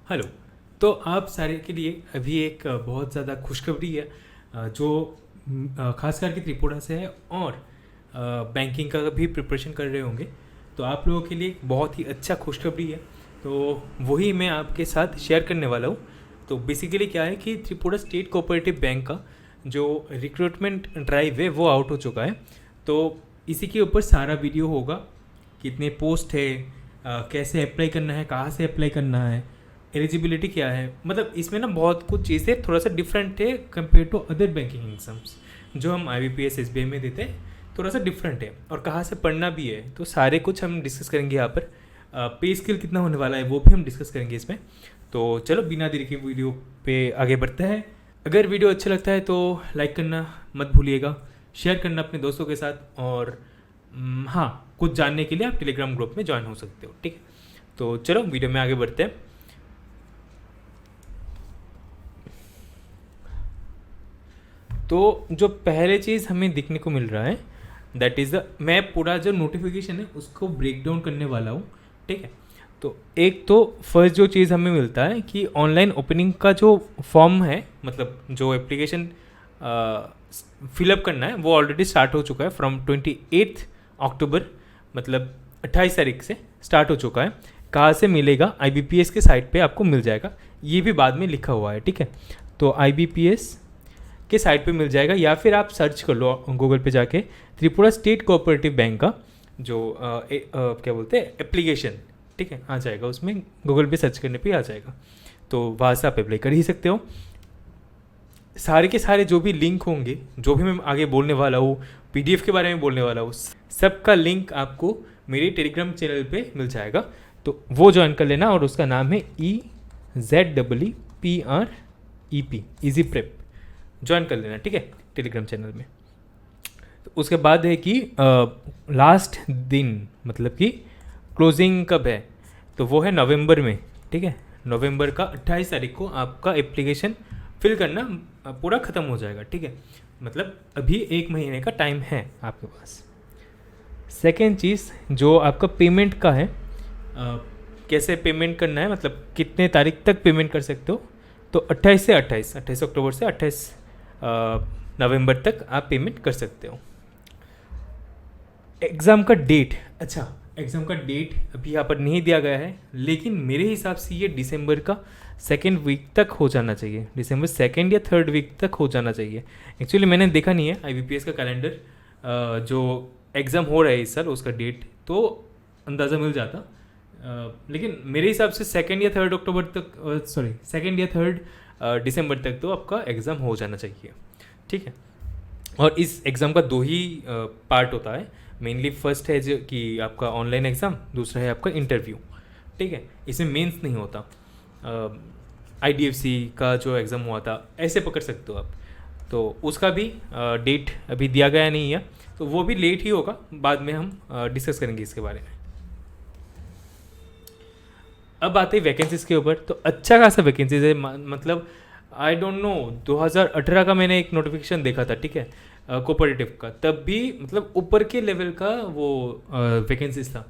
Hello. तो आप सारे के लिए अभी एक बहुत ज़्यादा खुशखबरी है, जो खास करके त्रिपुरा से है और बैंकिंग का भी प्रिपरेशन कर रहे होंगे। तो आप लोगों के लिए एक बहुत ही अच्छा खुशखबरी है। तो वही मैं आपके साथ शेयर करने वाला हूँ। तो बेसिकली क्या है कि त्रिपुरा स्टेट कोऑपरेटिव बैंक का जो रिक्रूटमेंट ड्राइव है वो आउट हो चुका है। तो इसी के ऊपर सारा वीडियो होगा, कितने पोस्ट है, कैसे अप्लाई करना है, कहाँ से अप्लाई करना है, एलिजिबिलिटी क्या है। मतलब इसमें ना बहुत कुछ चीज़ें थोड़ा सा डिफरेंट है compare to other banking exams जो हम IBPS SBI में देते हैं। थोड़ा सा डिफरेंट है और कहाँ से पढ़ना भी है, तो सारे कुछ हम डिस्कस करेंगे यहाँ पर। पे स्किल कितना होने वाला है वो भी हम डिस्कस करेंगे इसमें। तो चलो बिना देरी के वीडियो पे आगे बढ़ते हैं। अगर वीडियो अच्छा लगता है तो लाइक करना मत भूलिएगा, शेयर करना अपने दोस्तों के साथ, और हाँ, कुछ जानने के लिए आप टेलीग्राम ग्रुप में ज्वाइन हो सकते हो। ठीक है, तो चलो वीडियो में आगे बढ़ते हैं। तो जो पहले चीज़ हमें देखने को मिल रहा है दैट इज़ द, मैं पूरा जो नोटिफिकेशन है उसको ब्रेक डाउन करने वाला हूँ। ठीक है, तो एक तो फर्स्ट जो चीज़ हमें मिलता है कि ऑनलाइन ओपनिंग का जो फॉर्म है, मतलब जो एप्लीकेशन फिलअप करना है वो ऑलरेडी स्टार्ट हो चुका है फ्रॉम 28 अक्टूबर, मतलब 28 तारीख से स्टार्ट हो चुका है। कहाँ से मिलेगा? IBPS के साइट पे आपको मिल जाएगा, ये भी बाद में लिखा हुआ है। ठीक है, तो IBPS के साइट पे मिल जाएगा, या फिर आप सर्च कर लो गूगल पे जाके त्रिपुरा स्टेट कोऑपरेटिव बैंक का जो क्या बोलते हैं एप्लीकेशन। ठीक है, आ जाएगा, उसमें गूगल पे सर्च करने पे आ जाएगा, तो वहाँ से आप अप्लाई कर ही सकते हो। सारे के सारे जो भी लिंक होंगे, जो भी मैं आगे बोलने वाला हूँ, PDF के बारे में बोलने वाला हूँ, सबका लिंक आपको मेरे टेलीग्राम चैनल पे मिल जाएगा। तो वो ज्वाइन कर लेना, और उसका नाम है EZEEPREP, ईजी प्रेप। ज्वाइन कर लेना, ठीक है, टेलीग्राम चैनल में। तो उसके बाद है कि लास्ट दिन, मतलब कि क्लोजिंग कब है, तो वो है नवंबर में। ठीक है, नवंबर का 28 तारीख को आपका एप्लीकेशन फिल करना पूरा ख़त्म हो जाएगा। ठीक है, मतलब अभी 1 महीने का टाइम है आपके पास। सेकेंड चीज़ जो आपका पेमेंट का है, कैसे पेमेंट करना है, मतलब कितने तारीख तक पेमेंट कर सकते हो, तो 28 अक्टूबर से 28 नवंबर तक आप पेमेंट कर सकते हो। एग्ज़ाम का डेट, अच्छा, एग्ज़ाम का डेट अभी यहाँ पर नहीं दिया गया है, लेकिन मेरे हिसाब से ये दिसंबर का 2nd वीक तक हो जाना चाहिए, दिसंबर 2nd या 3rd वीक तक हो जाना चाहिए। एक्चुअली मैंने देखा नहीं है IBPS का कैलेंडर, जो एग्ज़ाम हो रहा है इस साल उसका डेट तो अंदाज़ा मिल जाता। लेकिन मेरे हिसाब से 2nd या 3rd अक्टूबर तक, 2nd या 3rd दिसंबर तक तो आपका एग्ज़ाम हो जाना चाहिए। ठीक है, और इस एग्ज़ाम का 2 ही पार्ट होता है मेनली। फर्स्ट है जो कि आपका ऑनलाइन एग्ज़ाम, दूसरा है आपका इंटरव्यू। ठीक है, इसमें मेंस नहीं होता। IDFC का जो एग्ज़ाम हुआ था ऐसे पकड़ सकते हो आप, तो उसका भी डेट अभी दिया गया नहीं है, तो वो भी लेट ही होगा, बाद में हम डिस्कस करेंगे इसके बारे में। अब आते हैं वैकेंसीज़ के ऊपर, तो अच्छा खासा वैकेंसीज है, मतलब आई डोंट नो, 2018 का मैंने एक नोटिफिकेशन देखा था। ठीक है, कोऑपरेटिव का, तब भी मतलब ऊपर के लेवल का वो वैकेंसीज था।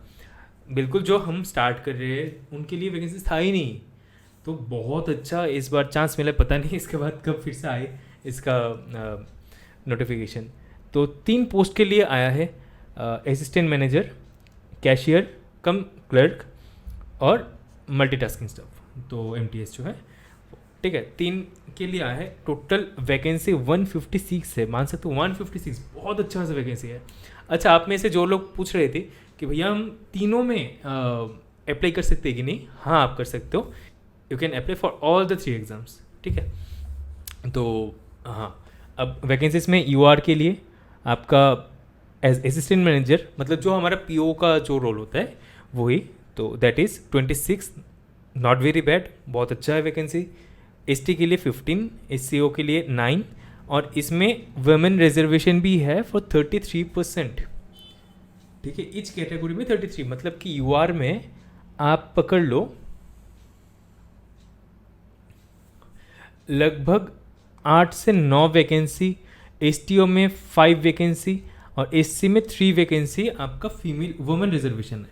बिल्कुल जो हम स्टार्ट कर रहे हैं उनके लिए वैकेंसीज था ही नहीं, तो बहुत अच्छा इस बार चांस मिला। पता नहीं इसके बाद कब फिर से आए इसका नोटिफिकेशन। तो 3 पोस्ट के लिए आया है, असिस्टेंट मैनेजर, कैशियर कम क्लर्क, और मल्टीटास्किंग स्टाफ, तो MTS जो है। ठीक है, 3 के लिए आया है। टोटल वैकेंसी 156 है, मान सकते हो 156, बहुत अच्छा खासा वैकेंसी है। अच्छा, आप में से जो लोग पूछ रहे थे कि भैया हम तीनों में अप्लाई कर सकते हैं कि नहीं, हाँ आप कर सकते हो, you can apply for all the 3 exams. ठीक है, तो हाँ, अब वैकेंसीज में UR के लिए आपका एज असिस्टेंट मैनेजर, मतलब जो हमारा PO का जो रोल होता है वही, तो that is 26, not very bad, बहुत अच्छा है वैकेंसी। ST के लिए 15, SCO के लिए 9, और इसमें वुमेन रिजर्वेशन भी है फॉर 33%। ठीक है, इच कैटेगरी में 33, मतलब कि UR में आप पकड़ लो लगभग 8 से 9 वैकेंसी, STO में 5 वैकेंसी, और SC में 3 वैकेंसी आपका फीमेल वुमेन रिजर्वेशन है।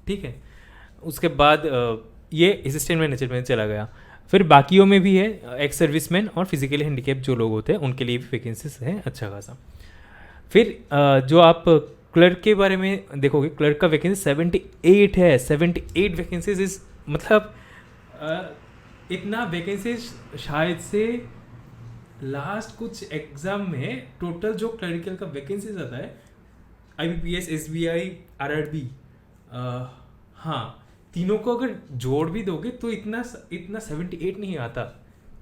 ठीक है, उसके बाद ये असिस्टेंट मैनेजर में चला गया। फिर बाकियों में भी है, एक्स सर्विसमैन और फिजिकली हैंडीकैप जो लोग होते हैं उनके लिए भी वैकेंसीज है अच्छा खासा। फिर जो आप क्लर्क के बारे में देखोगे, क्लर्क का वैकेंसी 78 है। 78 वैकेंसीज इज मतलब इतना वैकेंसीज शायद से लास्ट कुछ एग्जाम में टोटल जो क्लरिकल का वैकेंसीज आता है IBPS, SBI, RRB, हाँ तीनों को अगर जोड़ भी दोगे तो इतना 78 नहीं आता,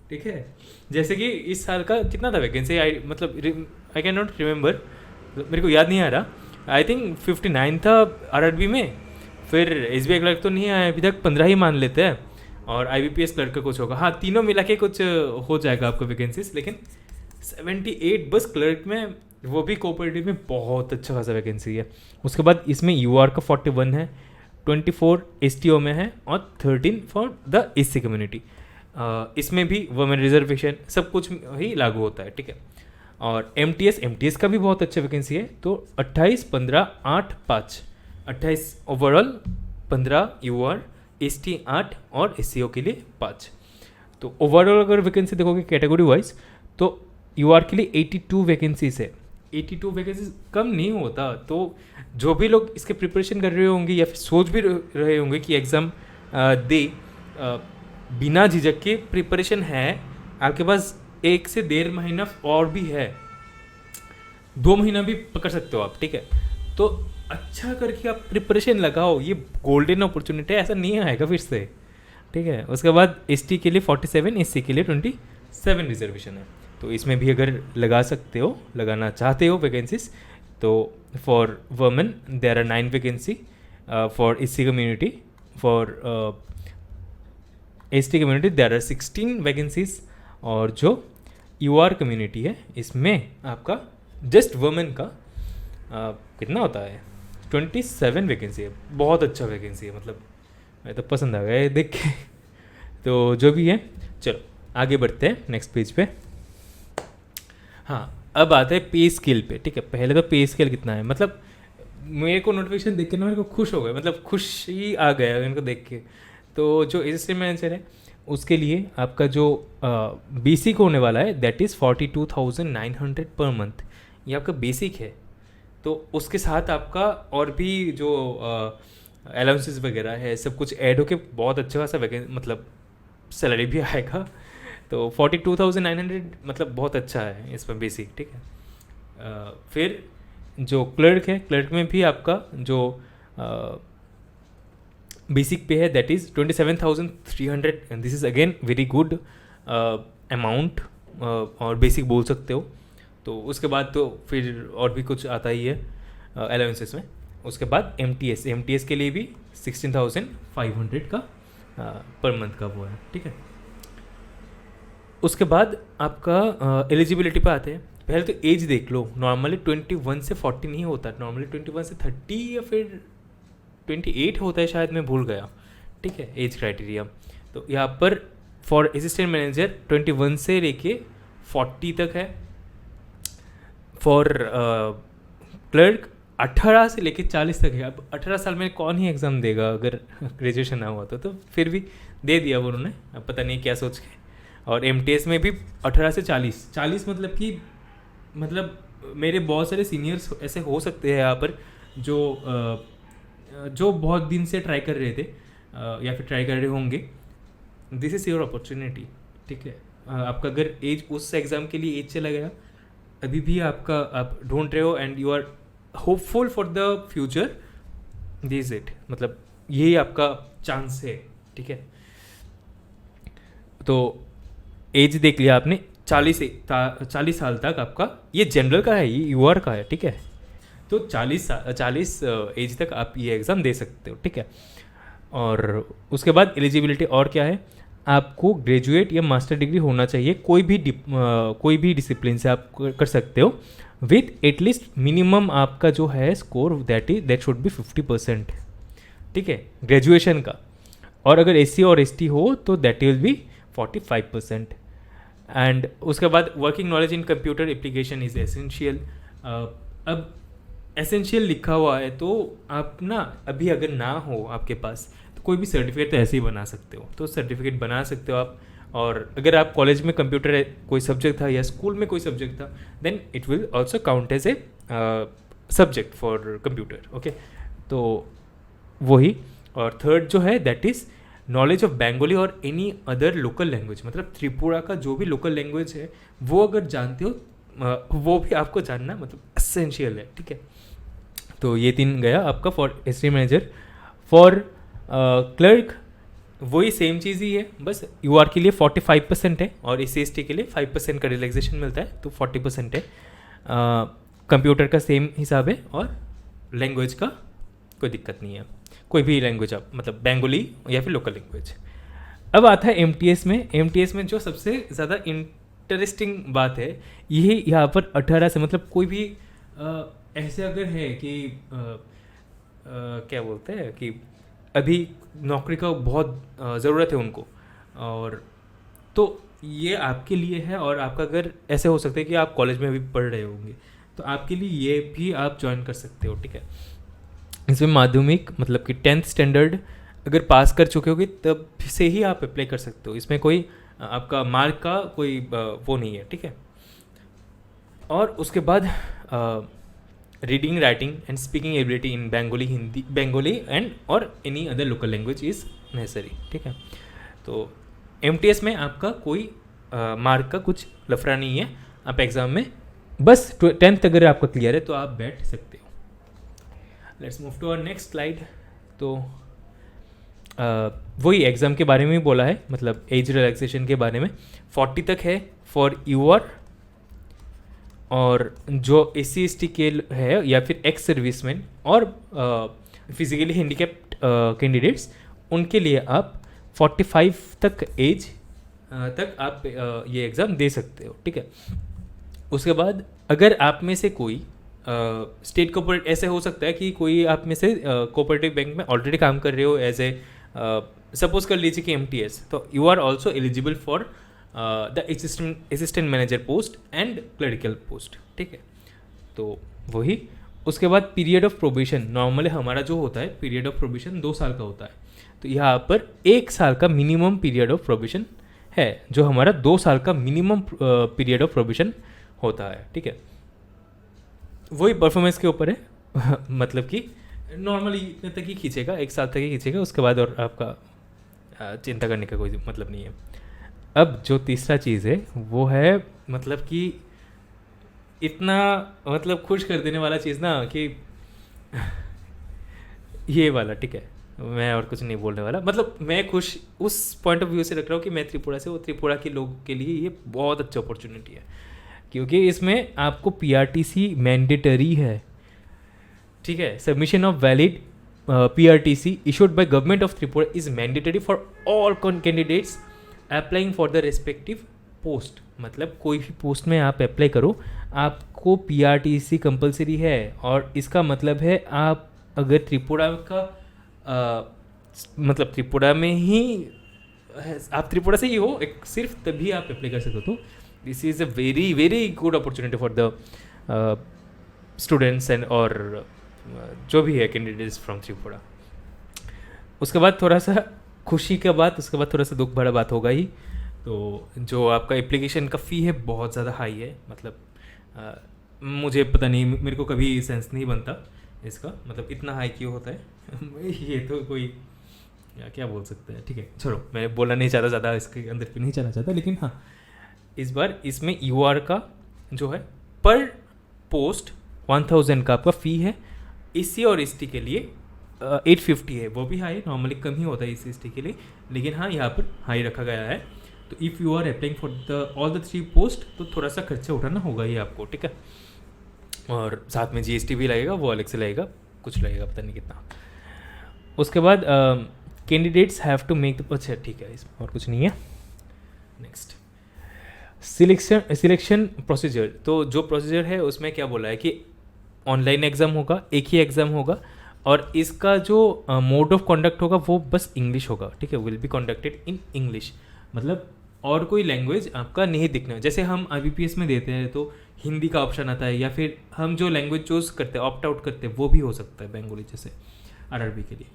ठीक है। जैसे कि इस साल का कितना था वैकेंसी, मतलब आई कैन नॉट रिमेंबर, मेरे को याद नहीं आ रहा। आई थिंक 59 था RRB में। फिर SBI क्लर्क तो नहीं आया अभी तक, 15 ही मान लेते हैं। और IBPS क्लर्क का कुछ होगा, हाँ तीनों मिला के कुछ हो जाएगा आपको वैकेंसीज। लेकिन 78 बस क्लर्क में, वो भी कोऑपरेटिव में बहुत अच्छा खासा वैकेंसी है। उसके बाद इसमें UR का 41 है, 24 STO में है और 13 फॉर द SC कम्युनिटी। इसमें भी वुमेन रिजर्वेशन सब कुछ ही लागू होता है, ठीक है। और MTS का भी बहुत अच्छा वैकेंसी है। तो 28, 15, 8, 5, 28 ओवरऑल, 15 UR, ST 8 और SCO के लिए 5। तो ओवरऑल अगर वैकेंसी देखोगे कैटेगरी वाइज तो UR के लिए 82 वैकेंसीज है। 82 वैकेंसीज कम नहीं होता। तो जो भी लोग इसके प्रिपरेशन कर रहे होंगे या फिर सोच भी रहे होंगे कि एग्ज़ाम दे, बिना झिझक के प्रिपरेशन है आपके पास। 1 से 1.5 महीना और भी है, 2 महीना भी पकड़ सकते हो आप, ठीक है। तो अच्छा करके आप प्रिपरेशन लगाओ, ये गोल्डन अपॉर्चुनिटी है, ऐसा नहीं आएगा फिर से, ठीक है। उसके बाद ST के लिए 47, SC के लिए 27 रिजर्वेशन है। तो इसमें भी अगर लगा सकते हो, लगाना चाहते हो वैकेंसीज, तो for women there are 9 vacancy, for SC community, for ST community there are 16 vacancies. और जो UR कम्युनिटी है इसमें आपका जस्ट वुमेन का कितना होता है, 27 वैकेंसी है। बहुत अच्छा वैकेंसी है, मतलब मैं तो पसंद आ गया ये देख के। तो जो भी है, चलो आगे बढ़ते हैं नेक्स्ट पेज पे। हाँ, अब आते हैं पे स्केल पे, ठीक है। पहले तो पे स्केल कितना है, मतलब मेरे को नोटिफिकेशन देख के ना मेरे को खुश हो गया, मतलब खुशी आ गया इनको देख के। तो जो असिस्टेंट मैनेजर है उसके लिए आपका जो बेसिक होने वाला है दैट इज़ 42,900 पर मंथ, ये आपका बेसिक है। तो उसके साथ आपका और भी जो अलाउंसेस वगैरह है सब कुछ ऐड होके बहुत अच्छा खासा मतलब सैलरी भी आएगा। तो 42,900 मतलब बहुत अच्छा है इसमें बेसिक, ठीक है। फिर जो क्लर्क है, क्लर्क में भी आपका जो बेसिक पे है that is 27,300। This is again very good amount, और बेसिक बोल सकते हो। तो उसके बाद तो फिर और भी कुछ आता ही है अलाउंसेस में। उसके बाद MTS के लिए भी 16,500 का पर मंथ का वो है, ठीक है। उसके बाद आपका एलिजिबिलिटी पे आते हैं। पहले तो एज देख लो, नॉर्मली 21 से 40 नहीं होता, नॉर्मली 21 से 30 या फिर 28 होता है शायद, मैं भूल गया, ठीक है एज क्राइटेरिया। तो यहाँ पर फॉर असिस्टेंट मैनेजर 21 से लेके 40 तक है। फॉर क्लर्क 18 से लेके 40 तक है। अब 18 साल में कौन ही एग्ज़ाम देगा अगर ग्रेजुएशन ना हुआ तो फिर भी दे दिया वो उन्होंने, अब पता नहीं क्या सोच के। और MTS में भी 18 से 40 मतलब कि मतलब मेरे बहुत सारे सीनियर्स ऐसे हो सकते हैं यहाँ पर जो बहुत दिन से ट्राई कर रहे थे या फिर ट्राई कर रहे होंगे। दिस इज़ योर अपॉर्चुनिटी, ठीक है। आपका अगर एज उस एग्ज़ाम के लिए एज चला गया, अभी भी आपका आप ढूंढ रहे हो and you are hopeful for the future, this it, मतलब यही आपका चांस है, ठीक है। तो एज देख लिया आपने, 40 साल तक आपका, ये जनरल का है, ये UR का है, ठीक है। तो 40 एज तक आप ये एग्ज़ाम दे सकते हो, ठीक है। और उसके बाद एलिजिबिलिटी और क्या है, आपको ग्रेजुएट या मास्टर डिग्री होना चाहिए, कोई भी डिसिप्लिन से आप कर सकते हो, विथ एटलीस्ट मिनिमम आपका जो है स्कोर दैट शुड बी 50%, ठीक है, ग्रेजुएशन का। और अगर SC और ST हो तो दैट विल बी 45%। एंड उसके बाद working knowledge in computer application is essential. अब एसेंशियल लिखा हुआ है तो आप ना अभी अगर ना हो आपके पास तो कोई भी सर्टिफिकेट तो ऐसे ही बना सकते हो, तो सर्टिफिकेट बना सकते हो आप। और अगर आप कॉलेज में कंप्यूटर कोई सब्जेक्ट था या स्कूल में कोई सब्जेक्ट था, then it will also count as a subject for computer. Okay, तो वही। और थर्ड जो है that is knowledge of Bengali और एनी अदर लोकल लैंग्वेज, मतलब त्रिपुरा का जो भी लोकल लैंग्वेज है वो अगर जानते हो वो भी आपको जानना मतलब एसेंशियल है, ठीक है। तो ये 3 गया आपका for ST manager. For clerk वही सेम चीज़ ही है, बस यूआर के लिए 45% है और एससी के लिए 5% का रिलैक्सेशन मिलता है, तो 40% है। कंप्यूटर का सेम हिसाब है और लैंग्वेज का कोई दिक्कत नहीं है, कोई भी लैंग्वेज आप मतलब बंगाली या फिर लोकल लैंग्वेज। अब आता है एमटीएस में। एमटीएस में जो सबसे ज़्यादा इंटरेस्टिंग बात है ये यहाँ पर 18 से मतलब कोई भी ऐसे अगर है कि क्या बोलते हैं कि अभी नौकरी का बहुत ज़रूरत है उनको, और तो ये आपके लिए है। और आपका अगर ऐसे हो सकता है कि आप कॉलेज में अभी पढ़ रहे होंगे तो आपके लिए ये भी आप ज्वाइन कर सकते हो, ठीक है। इसमें माध्यमिक मतलब कि 10th स्टैंडर्ड अगर पास कर चुके होगे तब से ही आप अप्लाई कर सकते हो, इसमें कोई आपका मार्क का कोई वो नहीं है, ठीक है। और उसके बाद reading writing and speaking ability in Bengali, Hindi Bengali and और any other local language is necessary, ठीक है। तो एमटीएस में आपका कोई मार्क का कुछ लफड़ा नहीं है, आप एग्ज़ाम में बस 10th अगर आपका क्लियर है तो आप बैठ सकते हो। Let's move to our next slide. तो वही एग्ज़ाम के बारे में ही बोला है, मतलब एज रिलैक्सेशन के बारे में 40 तक है फॉर यूआर, और जो SC/ST के है या फिर एक्स सर्विसमैन और फिजिकली हैंडीकैप्ड कैंडिडेट्स, उनके लिए आप 45 तक एज तक आप ये एग्ज़ाम दे सकते हो, ठीक है। उसके बाद अगर आप में से कोई स्टेट कोऑपरेटिव, ऐसे हो सकता है कि कोई आप में से कोऑपरेटिव बैंक में ऑलरेडी काम कर रहे हो एज ए सपोज कर लीजिए कि MTS, तो you are also eligible for the assistant manager post and clerical post, ठीक है। तो वही। उसके बाद पीरियड ऑफ प्रोबेशन, नॉर्मली हमारा जो होता है पीरियड ऑफ प्रोबेशन 2 साल का होता है, तो यहाँ पर 1 साल का मिनिमम पीरियड ऑफ प्रोबेशन है, जो हमारा 2 साल का मिनिमम पीरियड ऑफ प्रोबेशन होता है, ठीक है। वही परफॉर्मेंस के ऊपर है मतलब कि नॉर्मली इतने तक ही खींचेगा, 1 साल तक ही खींचेगा, उसके बाद और आपका चिंता करने का कोई मतलब नहीं है। अब जो तीसरा चीज़ है वो है मतलब कि इतना मतलब खुश कर देने वाला चीज़ ना कि ये वाला, ठीक है। मैं और कुछ नहीं बोलने वाला, मतलब मैं खुश उस पॉइंट ऑफ व्यू से रख रहा हूँ कि मैं त्रिपुरा से, वो त्रिपुरा के लोगों के लिए ये बहुत अच्छा अपॉर्चुनिटी है, क्योंकि इसमें आपको PRTC मैंडेटरी है, ठीक है। Submission of valid PRTC issued by government of Tripura is mandatory for all candidates applying for the respective post, मतलब कोई भी पोस्ट में आप अप्लाई करो आपको PRTC कंपलसरी है। और इसका मतलब है आप अगर त्रिपुरा का मतलब त्रिपुरा में ही आप त्रिपुरा से ही हो सिर्फ, तभी आप अप्लाई कर सकते हो। तो this is a very very good opportunity for the students and और जो भी है कैंडिडेट्स फ्रॉम त्रिपुरा। उसके बाद थोड़ा सा खुशी का बात, उसके बाद थोड़ा सा दुख भरा बात होगा ही। तो जो आपका एप्लीकेशन का फ़ी है बहुत ज़्यादा हाई है, मतलब मुझे पता नहीं, मेरे को कभी सेंस नहीं बनता इसका, मतलब इतना हाई क्यों होता है ये तो कोई क्या बोल सकते हैं, ठीक है छोड़ो, मैं बोलना नहीं चाहता, ज़्यादा इसके अंदर भी नहीं जाना चाहता। लेकिन हाँ, इस बार इसमें UR का जो है पर पोस्ट 1000 का आपका फ़ी है। SC और ST के लिए 850 है, वो भी हाई, नॉर्मली कम ही होता है SC/ST के लिए, लेकिन हाँ यहाँ पर हाई रखा गया है। तो if you are applying for the all the 3 post तो थोड़ा सा खर्चा उठाना होगा ही आपको, ठीक है। और साथ में GST भी लगेगा, वो अलग से लगेगा, कुछ लगेगा पता नहीं कितना। उसके बाद candidates have to make the, अच्छा ठीक है, इसमें और कुछ नहीं है। नेक्स्ट सिलेक्शन प्रोसीजर, तो जो प्रोसीजर है उसमें क्या बोला है कि ऑनलाइन एग्ज़ाम होगा, एक ही एग्ज़ाम होगा, और इसका जो मोड ऑफ कंडक्ट होगा वो बस इंग्लिश होगा, ठीक है। Will be conducted in English, मतलब और कोई लैंग्वेज आपका नहीं दिखना। जैसे हम IBPS में देते हैं तो हिंदी का ऑप्शन आता है, या फिर हम जो लैंग्वेज चूज़ करते हैं ऑप्ट आउट करते हैं वो भी हो सकता है, बंगाली जैसे RRB के लिए।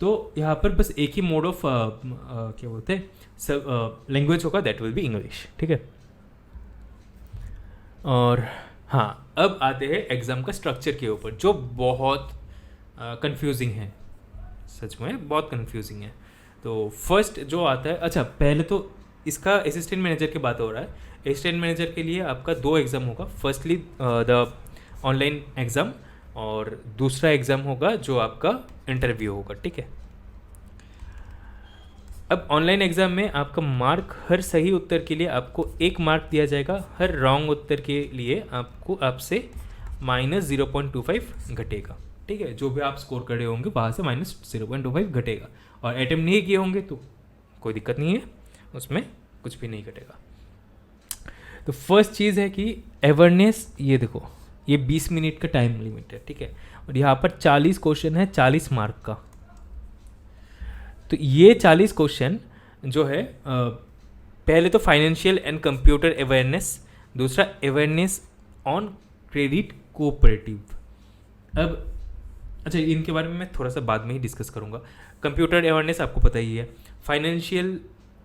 तो यहाँ पर बस एक ही मोड ऑफ क्या बोलते हैं सब लैंग्वेज होगा, दैट विल बी इंग्लिश, ठीक है। और हाँ, अब आते हैं एग्ज़ाम का स्ट्रक्चर के ऊपर, जो बहुत कंफ्यूजिंग है, सच में बहुत कंफ्यूजिंग है। तो फर्स्ट जो आता है, अच्छा पहले तो इसका असिस्टेंट मैनेजर की बात हो रहा है। असिस्टेंट मैनेजर के लिए आपका 2 एग्ज़ाम होगा, फर्स्टली द ऑनलाइन एग्ज़ाम और दूसरा एग्ज़ाम होगा जो आपका इंटरव्यू होगा, ठीक है। अब ऑनलाइन एग्ज़ाम में आपका मार्क हर सही उत्तर के लिए आपको 1 मार्क दिया जाएगा, हर रॉन्ग उत्तर के लिए आपसे -0.25 घटेगा, ठीक है। जो भी आप स्कोर करे होंगे वहाँ से -0.25 घटेगा, और अटेम्प्ट नहीं किए होंगे तो कोई दिक्कत नहीं है, उसमें कुछ भी नहीं घटेगा। तो फर्स्ट चीज़ है कि अवेयरनेस, ये देखो ये 20 मिनट का टाइम लिमिट है, ठीक है, और यहाँ पर 40 क्वेश्चन है 40 मार्क का। तो ये 40 क्वेश्चन जो है पहले तो फाइनेंशियल एंड कंप्यूटर अवेयरनेस, दूसरा अवेयरनेस ऑन क्रेडिट कोऑपरेटिव। अब अच्छा, इनके बारे में मैं थोड़ा सा बाद में ही डिस्कस करूँगा। कंप्यूटर अवेयरनेस आपको पता ही है, फाइनेंशियल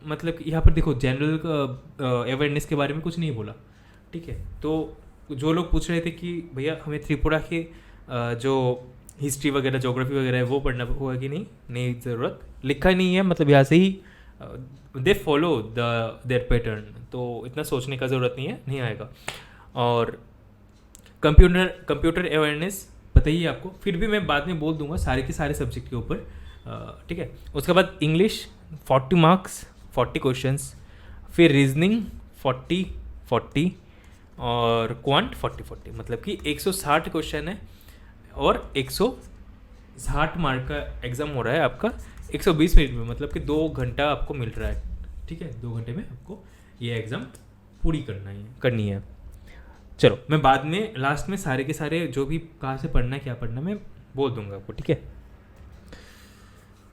मतलब यहाँ पर देखो जनरल अवेयरनेस के बारे में कुछ नहीं बोला, ठीक है। तो जो लोग पूछ रहे थे कि भैया हमें त्रिपुरा के जो हिस्ट्री वगैरह जोग्राफी वगैरह है वो पढ़ना हुआ कि नहीं ज़रूरत, लिखा नहीं है, मतलब यहाँ से ही दे फॉलो देयर पैटर्न, तो इतना सोचने का ज़रूरत नहीं है, नहीं आएगा। और कंप्यूटर अवेयरनेस पता ही है आपको, फिर भी मैं बाद में बोल दूंगा सारे के सारे सब्जेक्ट के ऊपर, ठीक है। उसके बाद इंग्लिश 40 मार्क्स 40 क्वेश्चंस, फिर रीजनिंग 40 और क्वांट 40, मतलब कि 160 क्वेश्चन है और 160 मार्क का एग्ज़ाम हो रहा है आपका 120 मिनट में, मतलब कि 2 घंटा आपको मिल रहा है, ठीक है। 2 घंटे में आपको ये एग्ज़ाम पूरी करनी है। चलो मैं बाद में लास्ट में सारे के सारे जो भी कहाँ से पढ़ना है क्या पढ़ना मैं बोल दूंगा आपको, ठीक है।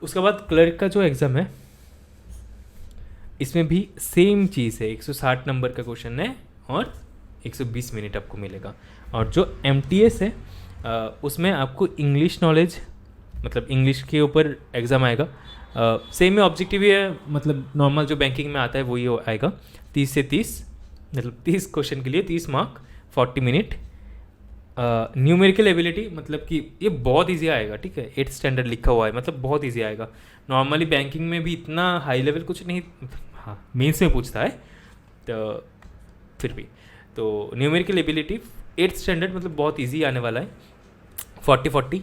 उसके बाद क्लर्क का जो एग्ज़ाम है इसमें भी सेम चीज़ है, 160 नंबर का क्वेश्चन है और 120 मिनट आपको मिलेगा। और जो MTS है उसमें आपको इंग्लिश नॉलेज, मतलब इंग्लिश के ऊपर एग्ज़ाम आएगा, सेम ही ऑब्जेक्टिव ही है, मतलब नॉर्मल जो बैंकिंग में आता है वही आएगा। 30 से 30, मतलब 30 क्वेश्चन के लिए 30 मार्क 40 मिनट। न्यूमेरिकल एबिलिटी, मतलब कि ये बहुत इजी आएगा, ठीक है, 8th स्टैंडर्ड लिखा हुआ है, मतलब बहुत इजी आएगा। नॉर्मली बैंकिंग में भी इतना हाई लेवल कुछ नहीं, हाँ मेंस में पूछता है, तो फिर भी तो न्यूमेरिकल एबिलिटी 8th स्टैंडर्ड मतलब बहुत इजी आने वाला है। 40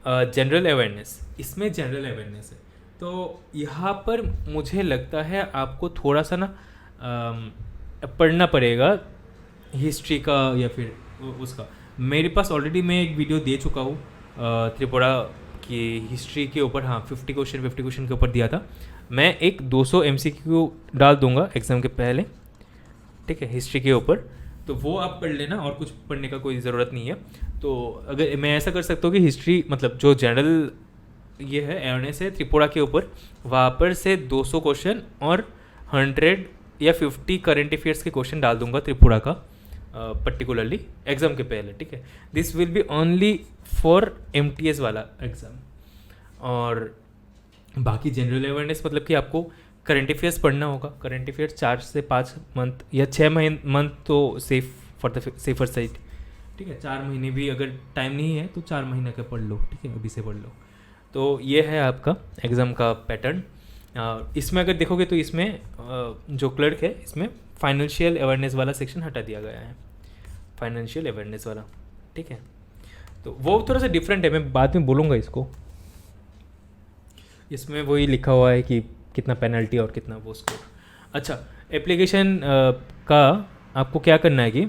जनरल अवेयरनेस, इसमें जनरल अवेयरनेस है, तो यहाँ पर मुझे लगता है आपको थोड़ा सा ना पढ़ना पड़ेगा हिस्ट्री का या फिर उसका। मेरे पास ऑलरेडी मैं एक वीडियो दे चुका हूँ त्रिपुरा की हिस्ट्री के ऊपर, हाँ 50 क्वेश्चन के ऊपर दिया था। मैं एक 200 MCQ डाल दूंगा एग्ज़ाम के पहले, ठीक है, हिस्ट्री के ऊपर, तो वो आप पढ़ लेना और कुछ पढ़ने का कोई ज़रूरत नहीं है। तो अगर मैं ऐसा कर सकता हूँ कि हिस्ट्री मतलब जो जनरल ये है अवेयरनेस है त्रिपुरा के ऊपर, वहाँ पर से 200 क्वेश्चन और 100 या 50 करंट अफेयर्स के क्वेश्चन डाल दूंगा त्रिपुरा का पर्टिकुलरली एग्ज़ाम के पहले, ठीक है। This will be only for MTS वाला एग्ज़ाम। और बाकी जनरल अवेयरनेस मतलब कि आपको करंट अफेयर्स पढ़ना होगा। करंट अफेयर्स 4 से 5 मंथ या 6 मंथ तो safe for the safer side, ठीक है। 4 महीने भी अगर टाइम नहीं है तो 4 महीने का पढ़ लो, ठीक है, अभी से पढ़ लो। तो ये है आपका एग्ज़ाम का पैटर्न। इसमें अगर देखोगे तो इसमें जो क्लर्क है इसमें फाइनेंशियल अवेयरनेस वाला सेक्शन हटा दिया गया है, फाइनेंशियल अवेयरनेस वाला, ठीक है। तो वो थोड़ा सा डिफरेंट है, मैं बाद में बोलूँगा इसको। इसमें वही लिखा हुआ है कि कितना पेनल्टी और कितना वो स्कोर। अच्छा, एप्लीकेशन का आपको क्या करना है कि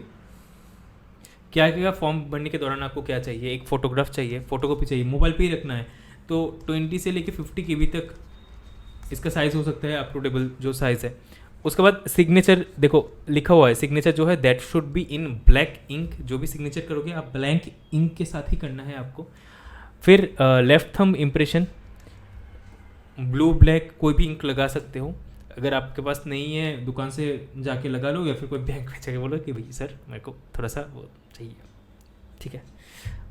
क्या फॉर्म भरने के दौरान आपको क्या चाहिए, एक फ़ोटोग्राफ चाहिए, फ़ोटोकॉपी चाहिए, मोबाइल पे ही रखना है। तो 20 से लेके 50 KB तक इसका साइज़ हो सकता है, अपलोडेबल जो साइज़ है। उसके बाद सिग्नेचर, देखो लिखा हुआ है सिग्नेचर जो है that should be in black ink. जो भी सिग्नेचर करोगे आप ब्लैक इंक के साथ ही करना है आपको। फिर left thumb impression, blue black कोई भी इंक लगा सकते हो, अगर आपके पास नहीं है दुकान से जाके लगा लो, या फिर कोई बैंक में जाके बोलो कि भाई सर मेरे को थोड़ा सा वो चाहिए, ठीक है।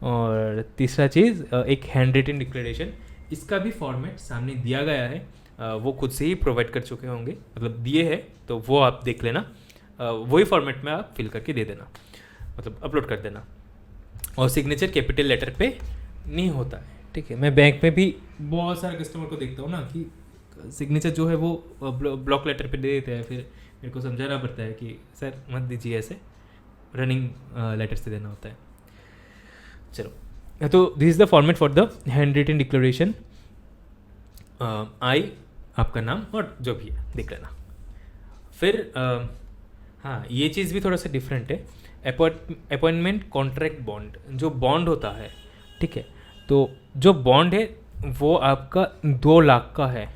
और तीसरा चीज़ एक हैंड रिटन डिक्लेरेशन, इसका भी फॉर्मेट सामने दिया गया है, वो खुद से ही प्रोवाइड कर चुके होंगे, मतलब दिए हैं, तो वो आप देख लेना, वही फॉर्मेट में आप फिल करके दे देना, मतलब अपलोड कर देना। और सिग्नेचर कैपिटल लेटर पे नहीं होता है, ठीक है। मैं बैंक में भी बहुत सारे कस्टमर को देखता हूँ ना कि सिग्नेचर जो है वो ब्लॉक लेटर पे दे देते हैं, फिर मेरे को समझाना पड़ता है कि सर मत दीजिए, ऐसे रनिंग लेटर से देना होता है। चलो, तो this is the format for the handwritten declaration. I आपका नाम और जो भी है देख लेना। फिर हाँ, ये चीज़ भी थोड़ा सा डिफरेंट है। अपॉइंटमेंट कॉन्ट्रैक्ट बॉन्ड, जो बॉन्ड होता है, ठीक है, तो जो बॉन्ड है वो आपका 2 लाख का है,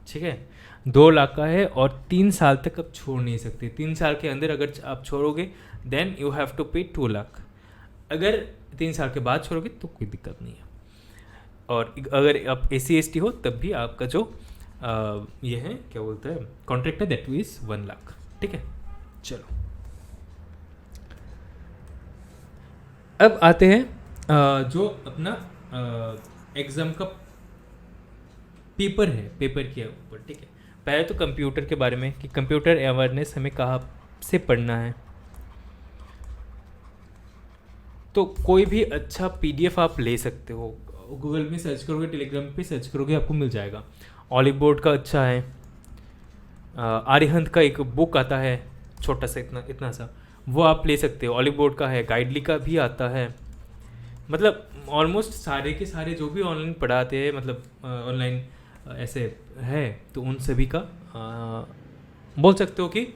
ठीक है, 2 लाख का है, और 3 साल तक आप छोड़ नहीं सकते। 3 साल के अंदर अगर आप छोड़ोगे देन यू हैव टू पे 2 लाख। अगर 3 साल के बाद छोड़ोगे तो कोई दिक्कत नहीं है। और अगर आप SC/ST हो तब भी आपका जो ये है क्या बोलते हैं कॉन्ट्रैक्ट है, दैट इज 1 लाख, ठीक है। चलो, अब आते हैं जो अपना एग्ज़ाम का पेपर है, पेपर के ऊपर, ठीक है। पहले तो कंप्यूटर के बारे में कि कंप्यूटर अवेयरनेस हमें कहाँ से पढ़ना है। तो कोई भी अच्छा PDF आप ले सकते हो, गूगल में सर्च करोगे, टेलीग्राम पे सर्च करोगे, आपको मिल जाएगा। ऑलिव बोर्ड का अच्छा है, आर्यहंत का एक बुक आता है छोटा सा, इतना सा, वो आप ले सकते हो। ऑलिव बोर्ड का है, गाइडली का भी आता है, मतलब ऑलमोस्ट सारे के सारे जो भी ऑनलाइन पढ़ाते हैं, मतलब ऑनलाइन ऐसे है, तो उन सभी का बोल सकते हो कि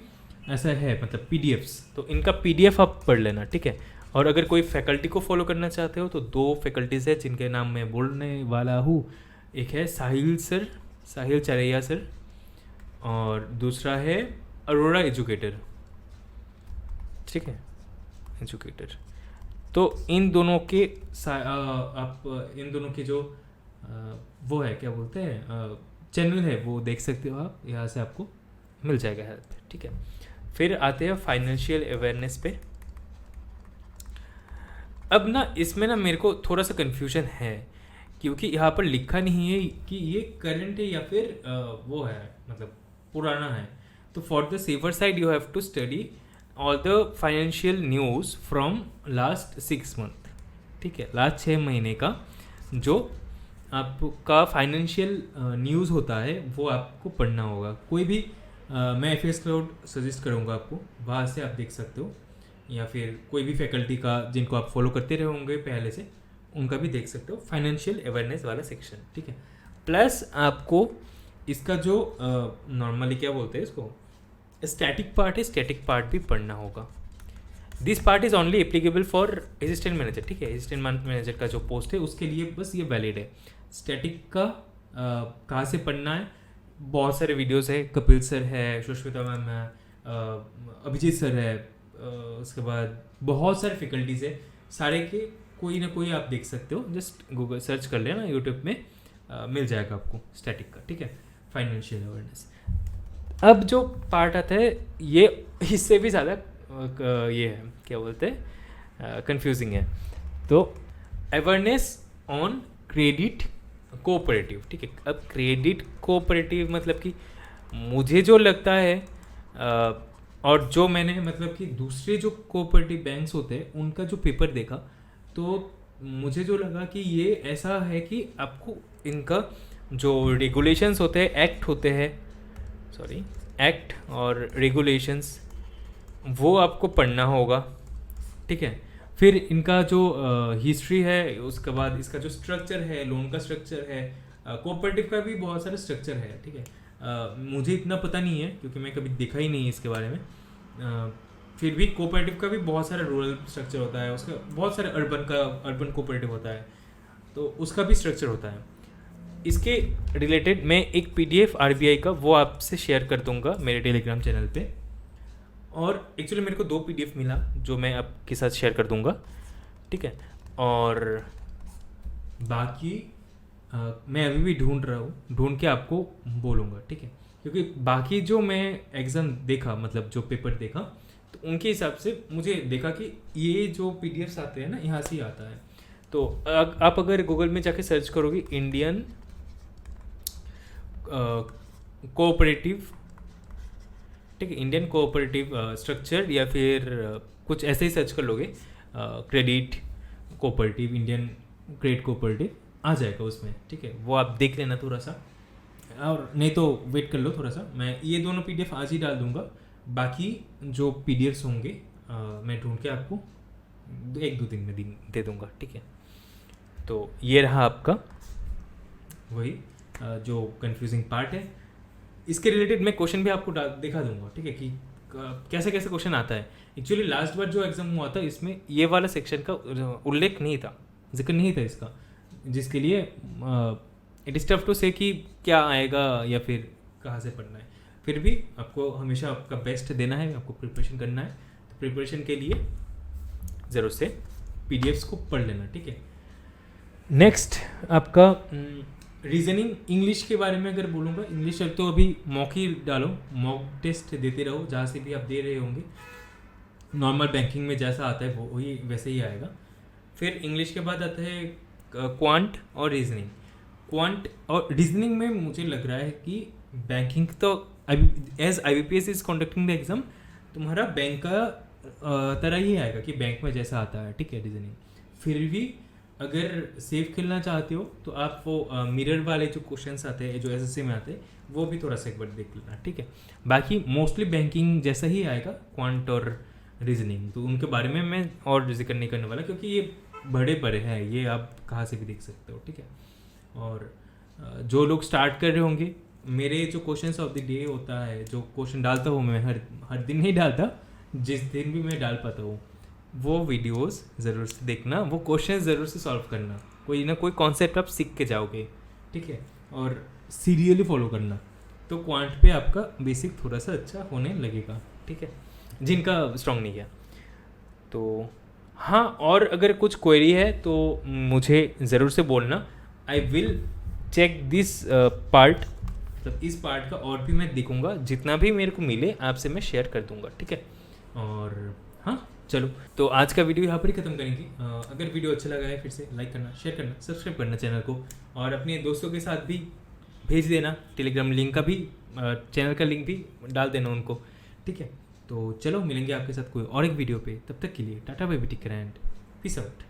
ऐसा है, मतलब PDFs, तो इनका PDF आप पढ़ लेना, ठीक है। और अगर कोई फैकल्टी को फॉलो करना चाहते हो तो 2 फैकल्टीज़ है जिनके नाम मैं बोलने वाला हूँ। एक है साहिल चरैया सर, और दूसरा है अरोड़ा एजुकेटर, ठीक है, एजुकेटर। तो इन दोनों के आप इन दोनों के जो वो है क्या बोलते हैं चैनल है, वो देख सकते हो आप, यहाँ से आपको मिल जाएगा हेल्प, ठीक है। फिर आते हैं फाइनेंशियल अवेयरनेस पे। अब ना इसमें ना मेरे को थोड़ा सा कन्फ्यूजन है, क्योंकि यहाँ पर लिखा नहीं है कि ये करंट है या फिर वो है, मतलब पुराना है। तो for the sever side you have to study all the financial news from last 6 month, ठीक है, लास्ट 6 महीने का जो आपका फाइनेंशियल न्यूज़ होता है वो आपको पढ़ना होगा। कोई भी मैं FS क्लाउड सजेस्ट करूँगा आपको, वहाँ से आप देख सकते हो, या फिर कोई भी फैकल्टी का जिनको आप फॉलो करते रहे होंगे पहले से, उनका भी देख सकते हो, फाइनेंशियल अवेयरनेस वाला सेक्शन, ठीक है। प्लस आपको इसका जो नॉर्मली क्या बोलते हैं इसको, स्टैटिक पार्ट है, स्टैटिक पार्ट भी पढ़ना होगा। This part is only applicable for assistant manager, ठीक है, असिस्टेंट मैनेजर का जो पोस्ट है उसके लिए बस ये वैलिड है। स्टैटिक का कहाँ से पढ़ना है, बहुत सारे वीडियोस है, कपिल सर है, सुष्मिता मैम है, अभिजीत सर है, उसके बाद बहुत सारे फैकल्टीज़ है, सारे के कोई ना कोई आप देख सकते हो, जस्ट गूगल सर्च कर लेना, यूट्यूब में मिल जाएगा आपको स्टैटिक का, ठीक है, फाइनेंशियल अवेयरनेस। अब जो पार्ट आता है ये इससे भी ज़्यादा ये है क्या बोलते हैं कंफ्यूजिंग है। तो अवेयरनेस ऑन क्रेडिट कोऑपरेटिव, ठीक है। अब क्रेडिट कोऑपरेटिव मतलब कि मुझे जो लगता है और जो मैंने मतलब कि दूसरे जो कोऑपरेटिव बैंक्स होते हैं उनका जो पेपर देखा, तो मुझे जो लगा कि ये ऐसा है कि आपको इनका जो रेगुलेशंस होते हैं, एक्ट होते हैं, सॉरी एक्ट और रेगुलेशंस, वो आपको पढ़ना होगा, ठीक है। फिर इनका जो हिस्ट्री है, उसके बाद इसका जो स्ट्रक्चर है, लोन का स्ट्रक्चर है, कोऑपरेटिव का भी बहुत सारा स्ट्रक्चर है, ठीक है। मुझे इतना पता नहीं है क्योंकि मैं कभी देखा ही नहीं है इसके बारे में। फिर भी कोऑपरेटिव का भी बहुत सारा रूरल स्ट्रक्चर होता है, उसका बहुत सारे अर्बन कोऑपरेटिव होता है, तो उसका भी स्ट्रक्चर होता है। इसके रिलेटेड मैं एक PDF RBI का वो आपसे शेयर कर दूंगा मेरे टेलीग्राम चैनल पे, और एक्चुअली मेरे को 2 PDF मिला जो मैं आपके साथ शेयर कर दूंगा, ठीक है। और बाकी मैं अभी भी ढूंढ रहा हूँ, ढूंढ के आपको बोलूँगा, ठीक है। क्योंकि बाकी जो मैं एग्ज़ाम देखा, मतलब जो पेपर देखा, तो उनके हिसाब से मुझे देखा कि ये जो PDFs आते हैं ना, यहाँ से ही आता है। तो आप अगर गूगल में जाके सर्च करोगे इंडियन कोऑपरेटिव, ठीक है, इंडियन कोऑपरेटिव स्ट्रक्चर या फिर कुछ ऐसे ही सर्च कर लोगे, credit cooperative, Indian credit cooperative आ जाएगा उसमें, ठीक है। वो आप देख लेना थोड़ा सा, और नहीं तो वेट कर लो थोड़ा सा, मैं ये दोनों PDF आज ही डाल दूंगा। बाकी जो PDFs होंगे मैं ढूंढ के आपको 1-2 दिन में दे दूंगा, ठीक है। तो ये रहा आपका वही जो कंफ्यूजिंग पार्ट है। इसके रिलेटेड मैं क्वेश्चन भी आपको दिखा दूंगा, ठीक है, कि कैसे कैसे क्वेश्चन आता है। एक्चुअली लास्ट बार जो एग्जाम हुआ था इसमें ये वाला सेक्शन का उल्लेख नहीं था, जिक्र नहीं था इसका, जिसके लिए इट इज़ टफ टू से कि क्या आएगा या फिर कहाँ से पढ़ना है। फिर भी आपको हमेशा आपका बेस्ट देना है, आपको प्रिपरेशन करना है। तो प्रिपरेशन के लिए ज़रूर से PDFs को पढ़ लेना, ठीक है। नेक्स्ट आपका रीजनिंग इंग्लिश के बारे में अगर बोलूँगा, इंग्लिश तो अभी मॉक ही डालो, मॉक टेस्ट देते रहो जहाँ से भी आप दे रहे होंगे। नॉर्मल बैंकिंग में जैसा आता है वो वही वैसे ही आएगा। फिर इंग्लिश के बाद आता है क्वांट और रीजनिंग। क्वांट और रीजनिंग में मुझे लग रहा है कि बैंकिंग तो as IBPS is conducting the exam, तुम्हारा बैंक का तरह ही आएगा कि बैंक में जैसा आता है, ठीक है, रीजनिंग। फिर भी अगर सेफ खेलना चाहते हो तो आप वो मिरर वाले जो क्वेश्चंस आते हैं जो SSC में आते हैं वो भी थोड़ा सा एक बार देख लेना, ठीक है। बाकी मोस्टली बैंकिंग जैसा ही आएगा क्वांट और रीजनिंग, तो उनके बारे में मैं और जिक्र नहीं करने वाला क्योंकि ये बड़े हैं, ये आप कहाँ से भी देख सकते हो, ठीक है। और जो लोग स्टार्ट कर रहे होंगे, मेरे जो क्वेश्चंस ऑफ द डे होता है, जो क्वेश्चन डालता हूँ मैं हर दिन नहीं डालता, जिस दिन भी मैं डाल पाता हूँ वो वीडियोस ज़रूर से देखना, वो क्वेश्चन ज़रूर से सॉल्व करना, कोई ना कोई कॉन्सेप्ट आप सीख के जाओगे, ठीक है, और सीरियली फॉलो करना, तो क्वांट पे आपका बेसिक थोड़ा सा अच्छा होने लगेगा, ठीक है, जिनका स्ट्रॉन्ग नहीं किया तो। हाँ, और अगर कुछ क्वेरी है तो मुझे ज़रूर से बोलना, I will check this part, मतलब इस पार्ट का और भी मैं देखूँगा, जितना भी मेरे को मिले आपसे मैं शेयर कर दूँगा, ठीक है। और हाँ चलो, तो आज का वीडियो यहाँ पर ही ख़त्म करेंगे। अगर वीडियो अच्छा लगा है फिर से लाइक करना, शेयर करना, सब्सक्राइब करना चैनल को, और अपने दोस्तों के साथ भी भेज देना। टेलीग्राम लिंक का भी, चैनल का लिंक भी डाल देना उनको, ठीक है। तो चलो मिलेंगे आपके साथ कोई और एक वीडियो पे, तब तक के लिए tata bye bye, take care and peace out.